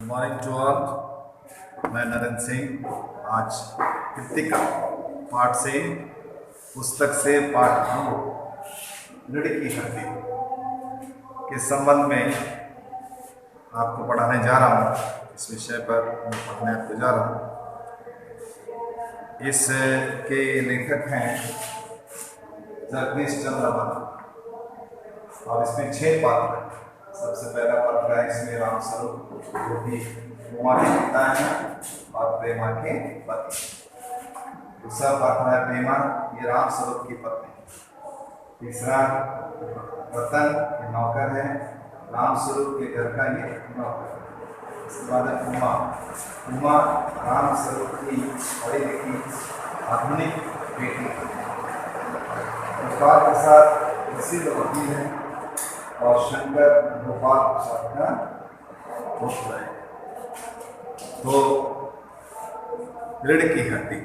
Morning to all. मैं नरेंद्र सिंह आज कृतिका पाठ से पुस्तक से पाठ 2 ऋण की हड्डी के संबंध में आपको पढ़ाने जा रहा हूँ। इस विषय पर मैं पढ़ने आपको जा रहा हूँ। इसके लेखक हैं जगदीश चंद्र और इसमें 6 पात्र हैं। सबसे पहला पात्र है इसमें राम स्वरूप, जो कि उमा के पिता हैं और प्रेमा के पति। दूसरा पात्र है प्रेमा, ये राम स्वरूप की पत्नी। तीसरा रतन, ये नौकर है, राम स्वरूप के घर का ये नौकर है। इसके बाद है उमा। उमा राम स्वरूप की पढ़ी लिखी आधुनिक बेटी। गोपाल प्रसाद प्रसिद्ध वकील है और शंकर गोपाल प्रसाद का पुत्र है। तो ऋण की हड्डी,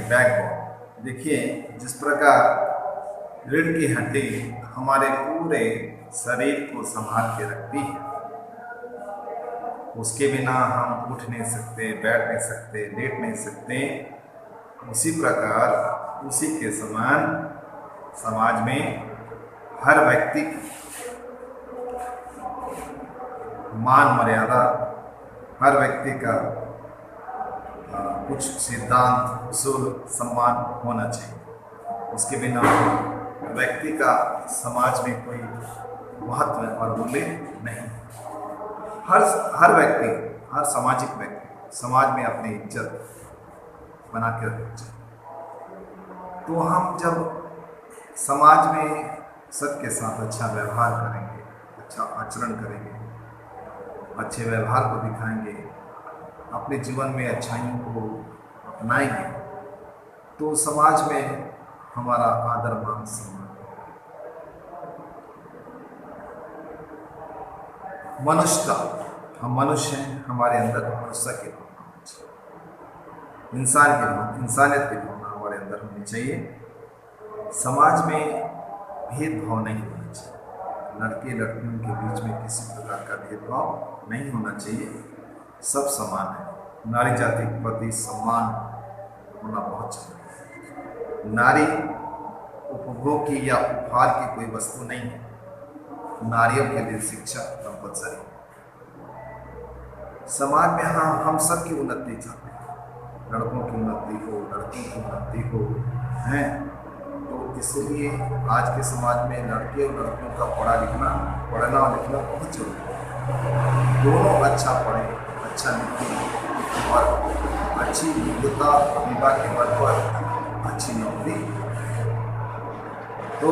बैकबोन। देखिए, जिस प्रकार ऋण की हड्डी हमारे पूरे शरीर को संभाल के रखती है, उसके बिना हम उठ नहीं सकते, बैठ नहीं सकते, लेट नहीं सकते। उसी प्रकार उसी के समान समाज में हर व्यक्ति मान मर्यादा, हर व्यक्ति का कुछ सिद्धांत, उसूल, सम्मान होना चाहिए। उसके बिना व्यक्ति का समाज में कोई महत्व और मूल्य नहीं। हर व्यक्ति, हर सामाजिक व्यक्ति समाज में अपनी इज्जत बना के रखनी चाहिए। तो हम जब समाज में सबके साथ अच्छा व्यवहार करेंगे, अच्छा आचरण करेंगे, अच्छे व्यवहार को दिखाएंगे, अपने जीवन में अच्छाइयों को अपनाएंगे, तो समाज में हमारा आदर मान सम्मान। मनुष्यता, हम मनुष्य हैं, हमारे अंदर मनुष्य की भावना होनी चाहिए, इंसानियत की भावना हमारे अंदर होनी चाहिए। समाज में भेदभाव नहीं होना चाहिए। लड़के लड़कियों के बीच में किसी प्रकार का भेदभाव नहीं होना चाहिए। सब समान है। नारी जाति के प्रति सम्मान होना बहुत चाहिए। नारी उपभोग की या उपहार की कोई वस्तु नहीं है। नारियों के लिए शिक्षा कंपलसरी है। समाज में हम सब की उन्नति चाहते हैं, लड़कों की उन्नति हो, लड़कियों की उन्नति हो, हैं। तो इसलिए आज के समाज में लड़के और लड़कियों का पढ़ना और लिखना बहुत जरूरी है। दोनों अच्छा पढ़ें, अच्छा लिखें और अच्छी योग्यता प्रतिभा के बल पर अच्छी नौकरी। तो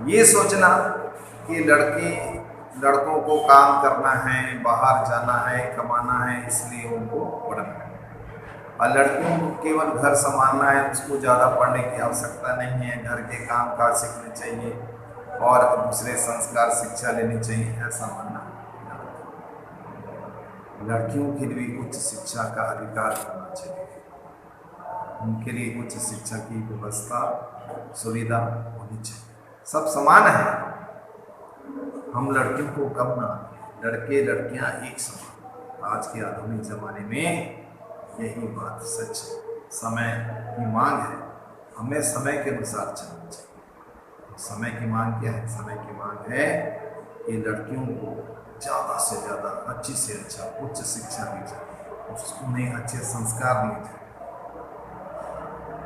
ये सोचना कि लड़कों को काम करना है, बाहर जाना है, कमाना है, इसलिए उनको पढ़ना है, और लड़कियों को केवल घर संभालना है, उसको ज़्यादा पढ़ने की आवश्यकता नहीं है, घर के काम काज सीखने चाहिए और दूसरे संस्कार शिक्षा लेनी चाहिए, ऐसा मानना। लड़कियों के लिए उच्च शिक्षा का अधिकार होना चाहिए। उनके लिए उच्च शिक्षा की व्यवस्था, सुविधा होनी चाहिए। सब समान है। हम लड़कियों को कम ना, लड़के लड़कियां एक समान। आज के आधुनिक जमाने में यही बात सच है। समय की मांग है, हमें समय के अनुसार चलना चाहिए। समय की मांग क्या है? समय की मांग है कि लड़कियों को ज़्यादा से ज़्यादा, अच्छी से अच्छा उच्च शिक्षा दी जाए, उन्हें अच्छे संस्कार दिए जाए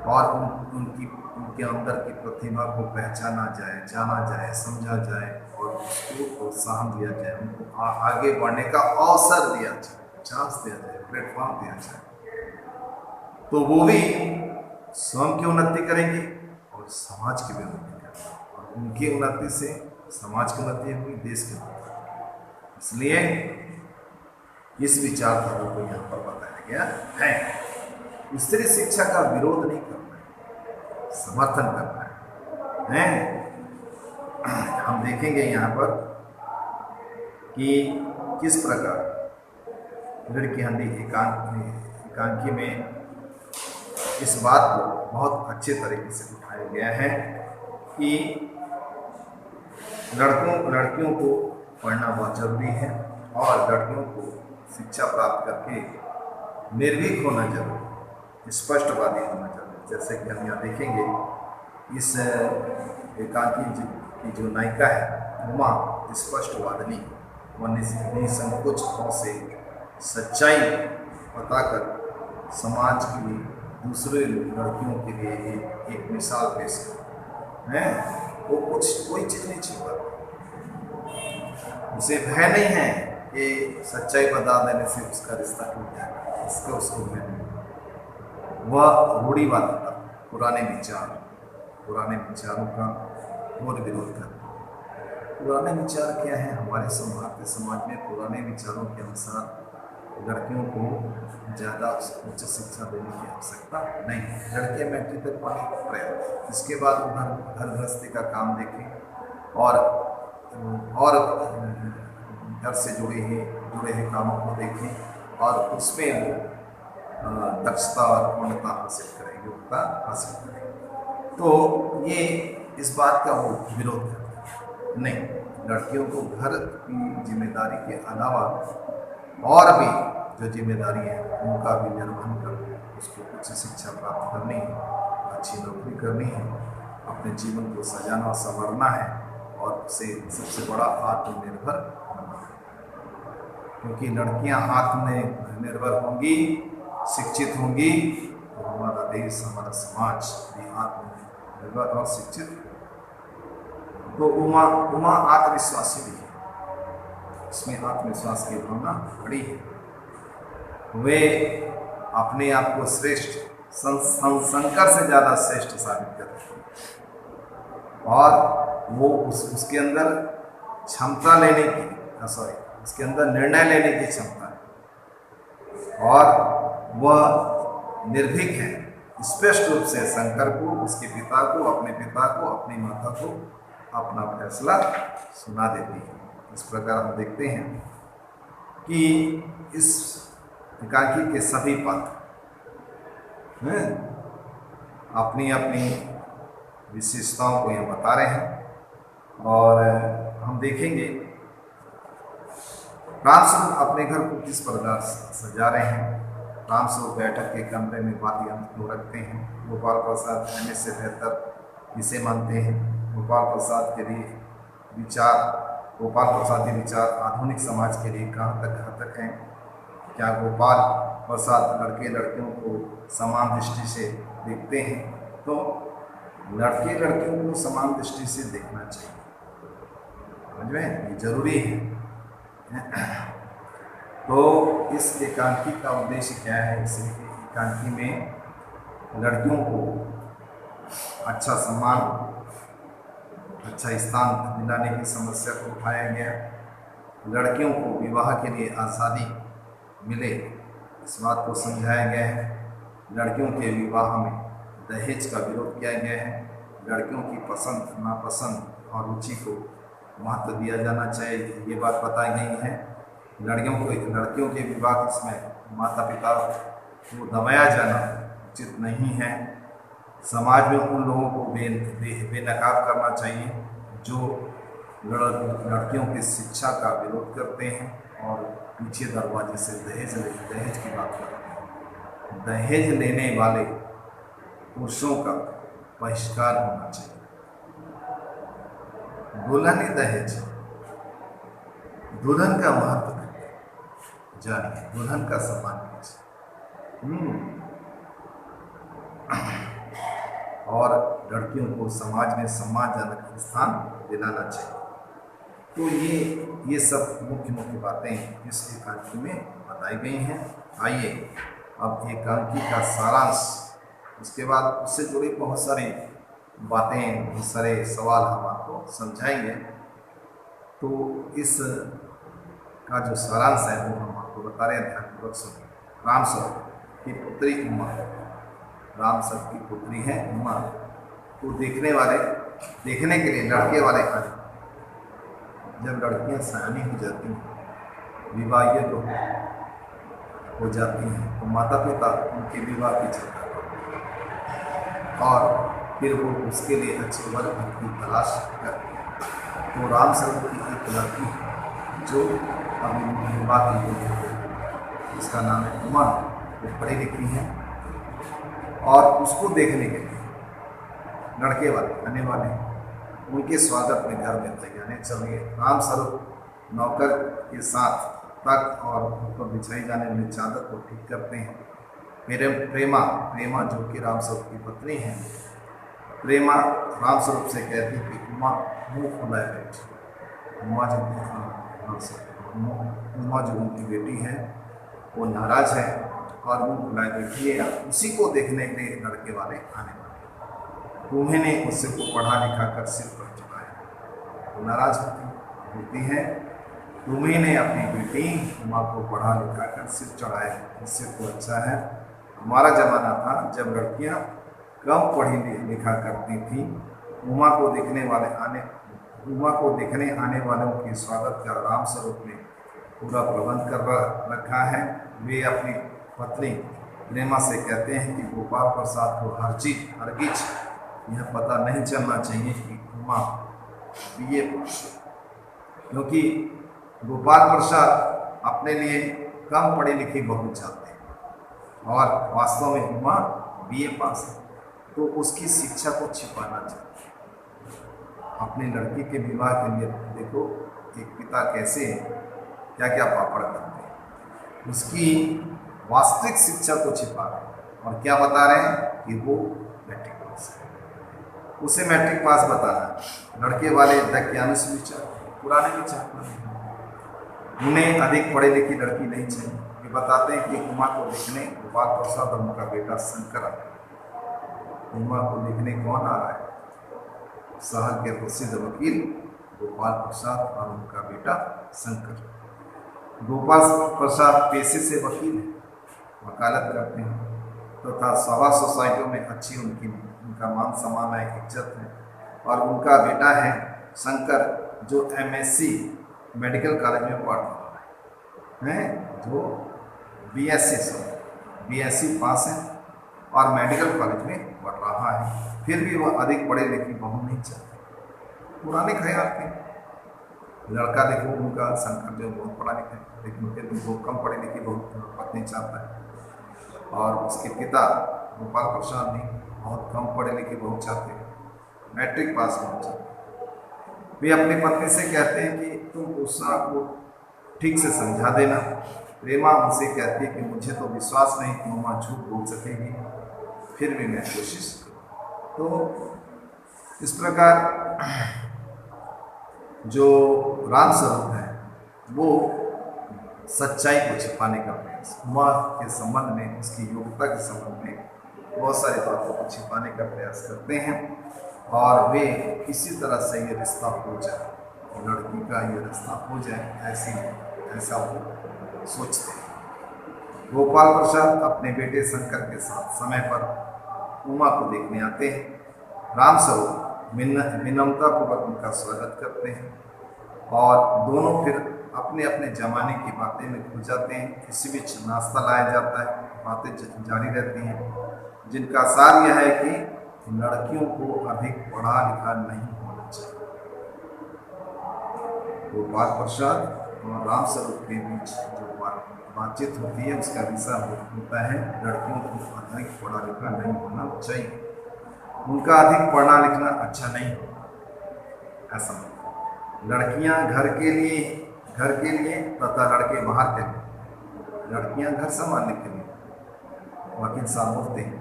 और उनके अंदर की प्रतिभा को पहचाना जाए, जाना जाए, समझा जाए और उसको प्रोत्साहन दिया जाए, उनको आगे बढ़ने का अवसर दिया जाए, चांस दिया जाए, प्लेटफॉर्म दिया जाए। तो वो भी स्वयं की उन्नति करेंगे और समाज की भी उन्नति करेंगे, और उनकी उन्नति से समाज की उन्नति होगी, देश की उन्नति। इसलिए इस विचारधारा को यहाँ पर बताया गया है। स्त्री शिक्षा का विरोध नहीं करना है, समर्थन करना है। हम देखेंगे यहाँ पर कि किस प्रकार ऋण की हड्डी एकांकी में इस बात को बहुत अच्छे तरीके से उठाया गया है कि लड़कियों को पढ़ना बहुत जरूरी है और लड़कियों को शिक्षा प्राप्त करके निर्भीक होना जरूरी, स्पष्टवादी होना जरूरी। जैसे कि हम यहाँ देखेंगे इस एकांकी की जो नायिका है उमा स्पष्टवादिनी, वह निसंकोच भाव से सच्चाई बताकर समाज की दूसरे लड़कियों के लिए एक मिसाल पेश कर है। वो कोई चीज़ नहीं छिपाती, उसे भय नहीं है कि सच्चाई बता देने से उसका रिश्ता टूट जाएगा, इसका उसको भय नहीं। वह रूढ़िवादी था, पुराने विचारों का घोर विरोध करता। पुराने विचार क्या है? हमारे समाज में पुराने विचारों के अनुसार लड़कियों को ज़्यादा उच्च शिक्षा देने की आवश्यकता नहीं है। लड़कियाँ मैट्रिक तक पढ़ी पर्याप्त, इसके बाद वो घर गृहस्थी का काम देखें और घर से जुड़े हुए कामों को देखें और उसमें दक्षता और पूर्णता हासिल करें, योग्यता हासिल करें। तो ये इस बात का वो विरोध करते नहीं। लड़कियों को घर की जिम्मेदारी के अलावा और भी जो जिम्मेदारी है उनका भी निर्वहन कर उसको उच्च शिक्षा प्राप्त करनी है, अच्छी नौकरी करनी है, अपने जीवन को सजाना संवरना है और उसे सबसे बड़ा आत्मनिर्भर होना है। क्योंकि लड़कियां आत्मनिर्भर होंगी, शिक्षित होंगी तो हमारा देश, हमारा समाज भी आत्मनिर्भर और शिक्षित। तो उमा आत्मविश्वासी भी है, इसमें आत्मविश्वास की भावना बड़ी है। वे अपने आप को श्रेष्ठ, शंकर से ज़्यादा श्रेष्ठ साबित करते हैं और वो उसके अंदर क्षमता लेने की उसके अंदर निर्णय लेने की क्षमता है और वह निर्भीक है, स्पष्ट रूप से शंकर को, उसके पिता को, अपने पिता को, अपनी माता को अपना फैसला सुना देती है। इस प्रकार हम देखते हैं कि इस एकांकी के सभी पात्र अपनी अपनी विशेषताओं को यहाँ बता रहे हैं और हम देखेंगे रामस्वरूप अपने घर को किस प्रकार सजा रहे हैं। रामस्वरूप बैठक के कमरे में बात यंत्र को रखते हैं। गोपाल प्रसाद रहने से बेहतर इसे मानते हैं। गोपाल प्रसाद के विचार आधुनिक समाज के लिए कहाँ तक घातक हैं? क्या गोपाल प्रसाद लड़के लड़कियों को समान दृष्टि से देखते हैं? तो लड़के लड़कियों को समान दृष्टि से देखना चाहिए, समझ में, ये जरूरी है। तो इस एकांकी का उद्देश्य क्या है? इस एकांकी में लड़कियों को अच्छा सम्मान, अच्छा स्थान दिलाने की समस्या को उठाया गया। लड़कियों को विवाह के लिए आज़ादी मिले, इस बात को समझाया गया है। लड़कियों के विवाह में दहेज का विरोध किया गया है। लड़कियों की पसंद नापसंद और रुचि को महत्व दिया जाना चाहिए, ये बात बताई गई है। लड़कियों के विवाह में माता पिता को दबाया जाना उचित नहीं है। समाज में उन लोगों को बेनकाब करना चाहिए जो लड़कियों की शिक्षा का विरोध करते हैं और पीछे दरवाजे से दहेज की बात करते हैं। दहेज लेने वाले पुरुषों का बहिष्कार होना चाहिए। दुल्हन दहेज, दुल्हन का महत्व जानिए, दुल्हन का सम्मान कीजिए और लड़कियों को समाज में सम्मानजनक स्थान दिलाना चाहिए। तो ये सब मुख्य बातें इस एकांकी में बताई गई हैं। आइए अब एकांकी का सारांश, उसके बाद उससे जुड़ी बहुत सारी बातें, बहुत सारे सवाल हम आपको समझाएंगे। तो इस का जो सारांश है वो हम आपको बता रहे हैं, ध्यानपूर्वक सुनिए। रामस्वरूप की पुत्री उमा, रामस्वरूप की पुत्री है उमा को देखने के लिए लड़के वाले आए। जब लड़कियां सयानी हो जाती हैं, विवाहित हो जाती हैं, तो माता पिता उनके विवाह की चिंता करते हैं और फिर वो उसके लिए अच्छे वर्ग की तलाश करते हैं। तो रामस्वरूप की एक लड़की जो अभी विवाह की हुई, उसका नाम है उमा, वो पढ़ी लिखी है, और उसको देखने के लिए लड़के वाले आने वाले हैं। उनके स्वागत में घर में तैयारी चल रही है। राम स्वरूप नौकर के साथ तख्त और ऊपर बिछाई जाने वाली चादर को ठीक करते हैं। प्रेमा प्रेमा जो कि राम स्वरूप की पत्नी है, प्रेमा राम स्वरूप से कहती कि उमा मुँह फुलाए बैठी। उमा जो उनकी बेटी है वो नाराज है और मुँह फुलाए बैठी है। उसी को देखने के लिए लड़के वाले आने वाले। तुम्हें ने उससे को पढ़ा लिखा कर सिर पर चढ़ाया, वो नाराज होती है। तुम्हें ने अपनी बेटी उमा को पढ़ा लिखा कर सिर चढ़ाया, इससे तो अच्छा है। हमारा ज़माना था जब लड़कियां कम पढ़ी लिखा करती थी। उमा को देखने आने वालों के स्वागत का राम स्वरूप ने पूरा प्रबंध कर रखा है। वे अपनी पत्नी प्रेमा से कहते हैं कि गोपाल प्रसाद को हरगिज यह पता नहीं चलना चाहिए कि उमा बीए पास, क्योंकि गोपाल प्रसाद अपने लिए कम पढ़ी लिखी बहू चाहते हैं और वास्तव में उमा बीए पास है, तो उसकी शिक्षा को छिपाना चाहिए। अपनी लड़की के विवाह के लिए देखो एक पिता कैसे क्या क्या पापड़ करते हैं, उसकी वास्तविक शिक्षा को छिपा रहे हैं और क्या बता रहे हैं कि वो मैट्रिक पास है, उसे मैट्रिक पास बताना। लड़के वाले दक्यानुष विचार, पुराने विचार, उन्हें अधिक पढ़ी लिखी लड़की नहीं चाहिए। ये बताते हैं कि उमा को देखने गोपाल प्रसाद और उनका बेटा शंकर आ रहा है। उमा को देखने कौन आ रहा है? शहर के प्रसिद्ध वकील गोपाल प्रसाद और उनका बेटा शंकर। गोपाल प्रसाद पेशे से वकील हैं, वकालत करते हैं तथा सभा सोसाइटियों में अच्छी उनका मान सम्मान है, इज्जत है। और उनका बेटा है शंकर जो MSc मेडिकल कॉलेज में पढ़ रहा है, जो BSc पास है और मेडिकल कॉलेज में पढ़ रहा है। फिर भी वह अधिक पढ़े लिखी बहू नहीं चाहते। पुराने ख्याल के लड़का देखो उनका शंकर जो बहुत पढ़ा लिखा है, लेकिन फिर भी वो कम पढ़े लिखी बहू पत्नी चाहता है। और उसके पिता गोपाल प्रसाद भी बहुत कम पढ़े लिखे बहू चाहते हैं, मैट्रिक पास बहू चाहते हैं। वे अपनी पत्नी से कहते हैं कि तुम उषा को ठीक से समझा देना। प्रेमा उनसे कहती है कि मुझे तो विश्वास नहीं कि उमा झूठ बोल सकेगी, फिर भी मैं कोशिश करूँ। तो इस प्रकार जो राम स्वरूप है वो सच्चाई को छिपाने का प्रयास, उमा के संबंध में, उसकी योग्यता के संबंध में बहुत सारी बातों को छिपाने का प्रयास करते हैं और वे किसी तरह से ये रिश्ता हो जाए, लड़की का ये रिश्ता हो जाए, ऐसा वो सोचते हैं। गोपाल प्रसाद अपने बेटे शंकर के साथ समय पर उमा को देखने आते हैं। राम स्वरूप विनम्रतापूर्वक उनका स्वागत करते हैं और दोनों फिर अपने अपने जमाने की बातें में खो जाते हैं। इसी बीच नाश्ता लाया जाता है, बातें जारी रहती हैं, जिनका सार यह है कि लड़कियों को अधिक पढ़ा लिखा नहीं होना चाहिए। गोपाल प्रसाद और राम स्वरूप के बीच जो बातचीत होती है उसका विषय होता है लड़कियों को अधिक पढ़ा लिखा नहीं होना चाहिए, उनका अधिक पढ़ना लिखना अच्छा नहीं होता, ऐसा लड़कियां घर के लिए तथा लड़के बाहर के लिए। लड़कियां घर संभालने के लिए, वकील साहब बोलते हैं,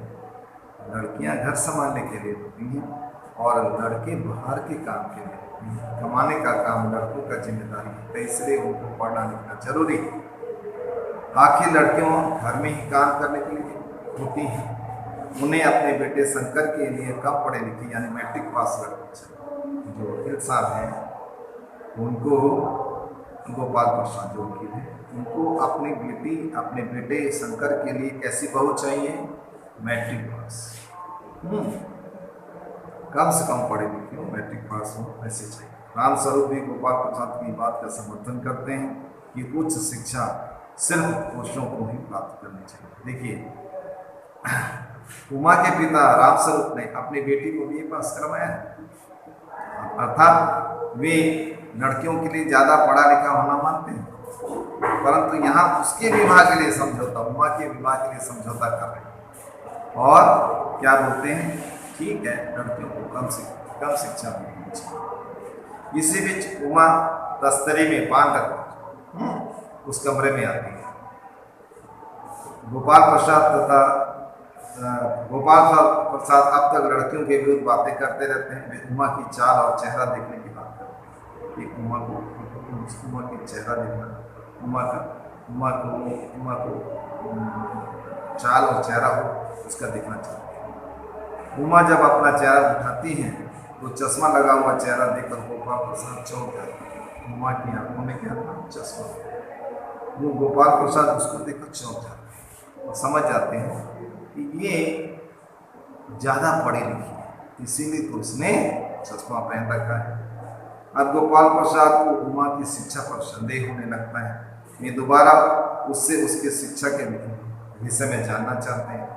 लड़कियां घर संभालने के लिए होती हैं और लड़के बाहर के काम के लिए, कमाने का काम लड़कों का जिम्मेदारी है, तो इसलिए उनको पढ़ना लिखना जरूरी है। आखिर लड़कियों घर में ही काम करने के लिए होती हैं। उन्हें अपने बेटे शंकर के लिए कम पढ़े लिखे यानी मैट्रिक पास लड़के जो वकील साहब हैं, उनको गोपाल प्रसाद जो वकील हैं, उनको अपने बेटे शंकर के लिए कैसी बहू चाहिए? मैट्रिक पास, कम से कम पढ़े लिखे हो, मैट्रिक पास हो, ऐसे चाहिए। राम स्वरूप भी गोपाल प्रसाद की बात का समर्थन करते हैं कि उच्च शिक्षा सिर्फ पुरुषों को ही प्राप्त करनी चाहिए। देखिए, उमा के पिता राम स्वरूप ने अपनी बेटी को BA पास करवाया, अर्थात वे लड़कियों के लिए ज़्यादा पढ़ा लिखा होना मानते हैं। परंतु यहाँ उसके विवाह के लिए समझौता, उमा के विवाह के लिए समझौता कर रहे हैं। और क्या बोलते हैं, ठीक है लड़कियों को कम शिक्षा देनी चाहिए। इसी बीच उमा तस्तरी में पान रखकर उस कमरे में आती है। गोपाल प्रसाद अब तक लड़कियों के विरुद्ध बातें करते रहते हैं। वे उमा की चाल और चेहरा देखने की बात करते हैं कि उमा की चेहरा देखना, उमा को चाल और चेहरा हो उसका देखना चाहते हैं। उमा जब अपना चेहरा उठाती हैं तो चश्मा लगा हुआ चेहरा देखकर गोपाल प्रसाद चौंक जाते हैं। उमा की आंखों में क्या था, चश्मा। वो गोपाल प्रसाद उसको देखकर चौंक जाते हैं और समझ जाते हैं कि ये ज़्यादा पढ़ी लिखी है, इसीलिए तो उसने चश्मा पहन रखा है। अब गोपाल प्रसाद को उमा की शिक्षा पर संदेह होने लगता है। ये दोबारा उससे उसके शिक्षा के विषय में जानना चाहते हैं,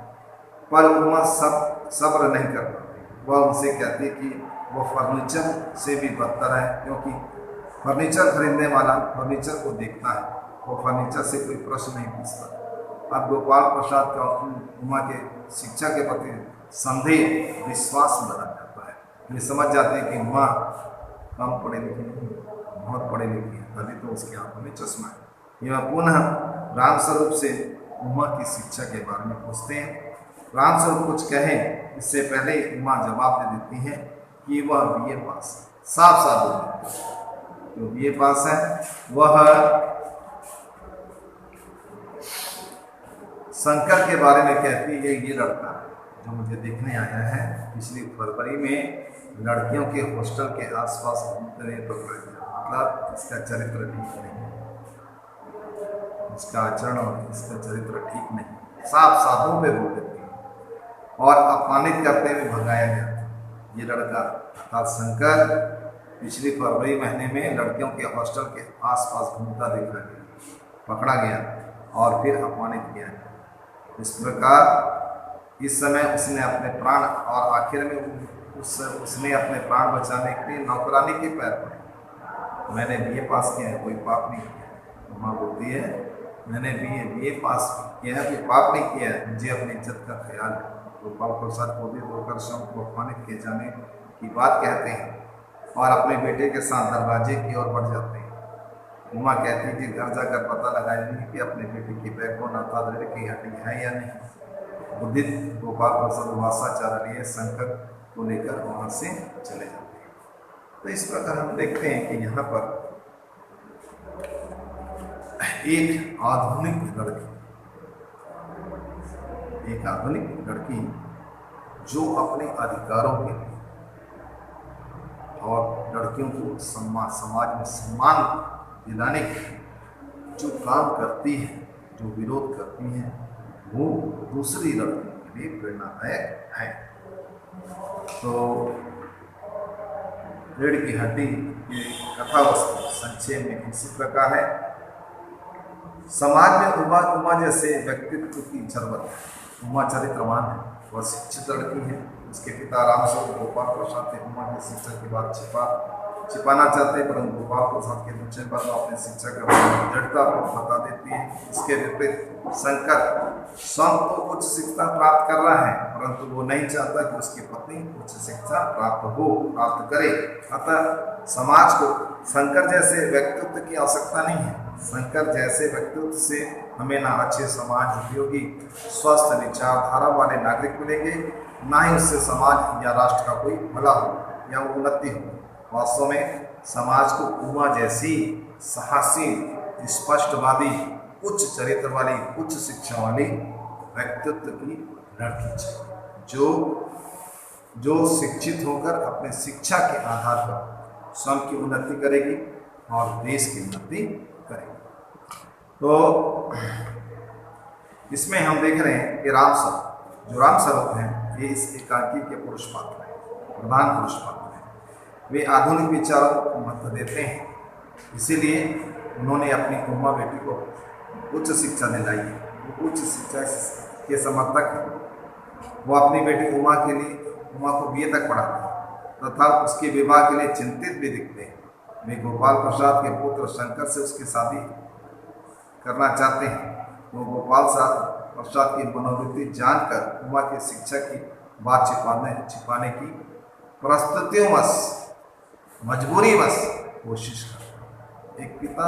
पर उमा सब्र नहीं कर पाती। वह उनसे कहती कि वह फर्नीचर से भी बदतर है, क्योंकि फर्नीचर खरीदने वाला फर्नीचर को देखता है, वो फर्नीचर से कोई प्रश्न नहीं पूछता। अब गोपाल प्रसाद का उमा के शिक्षा के प्रति संदेह विश्वास में बदल जाता है। वे समझ जाते हैं कि उमा कम पढ़े लिखे नहीं, बहुत पढ़े लिखे हैं, तभी तो उसकी आंखों में चश्मा है। यह पुनः रामस्वरूप से उमा की शिक्षा के बारे में पूछते हैं। रामस्वरूप कुछ कहें इससे पहले उमा जवाब दे देती है कि वह बीए पास है। साफ साफ बोल देती है जो बीए पास है वह शंकर के बारे में कहती है, ये लड़का जो मुझे देखने आया है पिछली फरवरी में लड़कियों के हॉस्टल के आसपास घूमते पकड़ा गया, मतलब इसका चरित्र ठीक नहीं, इसका आचरण और इसका चरित्र ठीक नहीं, साफ साफों पे बोल देती है और अपमानित करते हुए भगाया गया। ये लड़का अर्थात शंकर पिछली फरवरी महीने में लड़कियों के हॉस्टल के आसपास घूमता देखा गया, पकड़ा गया और फिर अपमानित किया। इस प्रकार इस समय उसने अपने प्राण और आखिर में उसने अपने प्राण बचाने के लिए नौकरानी के पैर पड़े। मैंने बीए पास किया है, कोई पाप नहीं किया। माँ बोलती है मैंने बीए पास किया है, कोई पाप नहीं किया है, मुझे अपनी इज्जत का ख्याल है। गोपाल प्रसाद को भी होकर शव को अपमानित किए जाने की बात कहते हैं और अपने बेटे के साथ दरवाजे की ओर बढ़ जाते हैं। उमा कहती है कि घर जाकर पता लगाएंगे कि अपने बेटे की बैकबोन अर्थात रीढ़ की हड्डी है या नहीं। बुद्धित गोपाल प्रसाद वासाचार लिए शंकर को लेकर वहाँ से चले जाते हैं। तो इस प्रकार हम देखते हैं कि यहाँ पर एक आधुनिक लड़की जो अपने अधिकारों के लिए और लड़कियों को समाज में सम्मान दिलाने के जो काम करती है, जो विरोध करती है, वो दूसरी लड़कियों के लिए प्रेरणादायक है। तो रीढ़ की हड्डी की कथा वस्तु संक्षेप में इसी प्रकार है। समाज में उमा जैसे व्यक्तित्व की जरूरत है। उमा चरित्रवान है, वह शिक्षित लड़की है। उसके पिता रामस्वरूप गोपाल प्रसाद थे। उमा की शिक्षा की बात छिपाना चाहते, परंतु गोपाल प्रसाद के पूछने पर वो अपनी शिक्षा के बारे में दृढ़तापूर्वक बता देती है। इसके विपरीत शंकर स्वयं तो उच्च शिक्षा प्राप्त कर रहा है, परंतु वो नहीं चाहता कि उसकी पत्नी उच्च शिक्षा प्राप्त करे। अतः समाज को शंकर जैसे व्यक्तित्व की आवश्यकता नहीं है। शंकर जैसे व्यक्तित्व से हमें ना अच्छे समाज उपयोगी स्वस्थ विचारधारा वाले नागरिक मिलेंगे, ना ही उससे समाज या राष्ट्र का कोई भला हो या उन्नति हो। वास्तव में समाज को उमा जैसी साहसी, स्पष्टवादी, उच्च चरित्र वाली, उच्च शिक्षा वाली व्यक्तित्व की लड़की चाहिए, जो शिक्षित होकर अपने शिक्षा के आधार पर स्वयं की उन्नति करेगी और देश की उन्नति करेगी। तो इसमें हम देख रहे हैं कि रामस्वरूप हैं, ये इस एकांकी के पुरुष पात्र हैं, प्रधान पुरुष पात्र हैं। वे आधुनिक विचारों को महत्व देते हैं, इसीलिए उन्होंने अपनी उमा बेटी को उच्च शिक्षा दिलाई है। वो उच्च शिक्षा के समर्थक हैं। वो अपनी बेटी उमा को बीए तक पढ़ाते हैं तथा उसके विवाह के लिए चिंतित भी दिखते हैं। वे गोपाल प्रसाद के पुत्र शंकर से उसकी शादी करना चाहते हैं वो गोपाल प्रसाद की मनोवृत्ति जानकर उमा की शिक्षा की बात छिपाने की परिस्थितियोंवश मजबूरीवश कोशिश करता है। एक पिता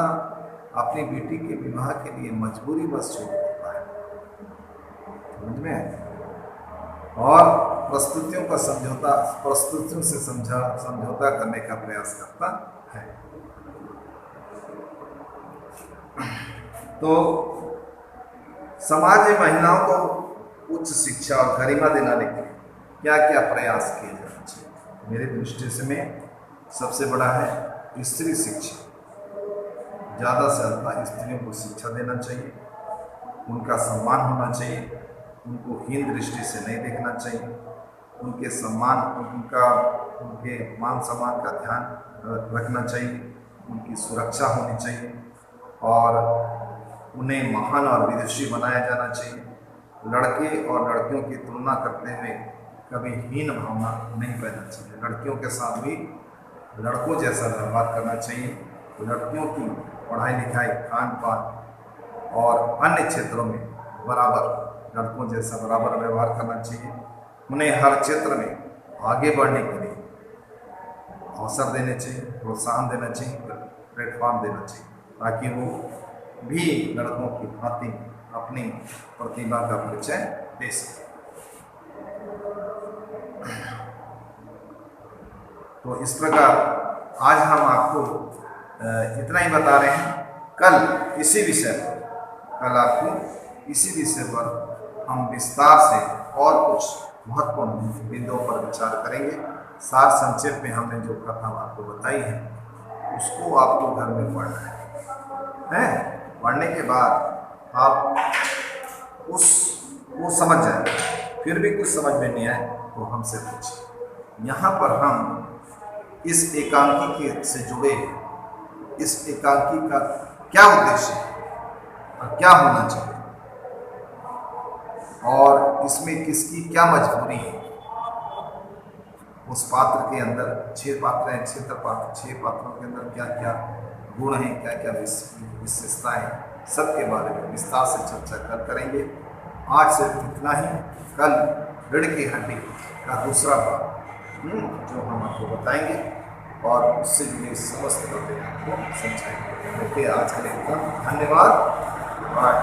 अपनी बेटी के विवाह के लिए मजबूरीवश छोड़ देता है, समझ में है? और परिस्थितियों से समझौता करने का प्रयास करता है। तो समाज में महिलाओं को उच्च शिक्षा और गरिमा दिलाने के लिए क्या क्या प्रयास किए जाने चाहिए? मेरी दृष्टि से में सबसे बड़ा है स्त्री शिक्षा। ज़्यादा से ज़्यादा स्त्रियों को शिक्षा देना चाहिए, उनका सम्मान होना चाहिए, उनको हीन दृष्टि से नहीं देखना चाहिए, उनके मान सम्मान का ध्यान रखना चाहिए, उनकी सुरक्षा होनी चाहिए और उन्हें महान और विदुषी बनाया जाना चाहिए। लड़के और लड़कियों की तुलना करते हुए कभी हीन भावना नहीं पैदा चाहिए। लड़कियों के साथ भी लड़कों जैसा व्यवहार करना चाहिए। लड़कियों की पढ़ाई लिखाई, खान पान और अन्य क्षेत्रों में लड़कों जैसा बराबर व्यवहार करना चाहिए। उन्हें हर क्षेत्र में आगे बढ़ने के लिए अवसर देने चाहिए, प्रोत्साहन देना चाहिए, प्लेटफॉर्म देना चाहिए, ताकि वो भी लड़कों की भांति अपनी प्रतिभा का परिचय दे सके। तो इस प्रकार आज हम आपको इतना ही बता रहे हैं। कल आपको इसी विषय पर हम विस्तार से और कुछ महत्वपूर्ण बिंदुओं पर विचार करेंगे। सार संक्षेप में हमने जो कथा आपको बताई है उसको आपको घर में पढ़ना है। पढ़ने के बाद आप वो समझ जाए, फिर भी कुछ समझ में नहीं आए तो हमसे पूछिए। यहाँ पर हम इस एकांकी से जुड़े हैं। इस एकांकी का क्या उद्देश्य है और क्या होना चाहिए और इसमें किसकी क्या मजबूरी है। उस पात्र के अंदर 6 पात्र हैं, 6 पात्रों के अंदर क्या क्या गुण हैं, क्या क्या विशेषताएं, सबके बारे में विस्तार से चर्चा करेंगे। आज सिर्फ इतना ही। कल ऋण की हड्डी का दूसरा भाग जो हम आपको बताएंगे और उससे जुड़े समस्त बातें आपको समझाएंगे। ओके, आज के लिए इतना। धन्यवाद। बाय।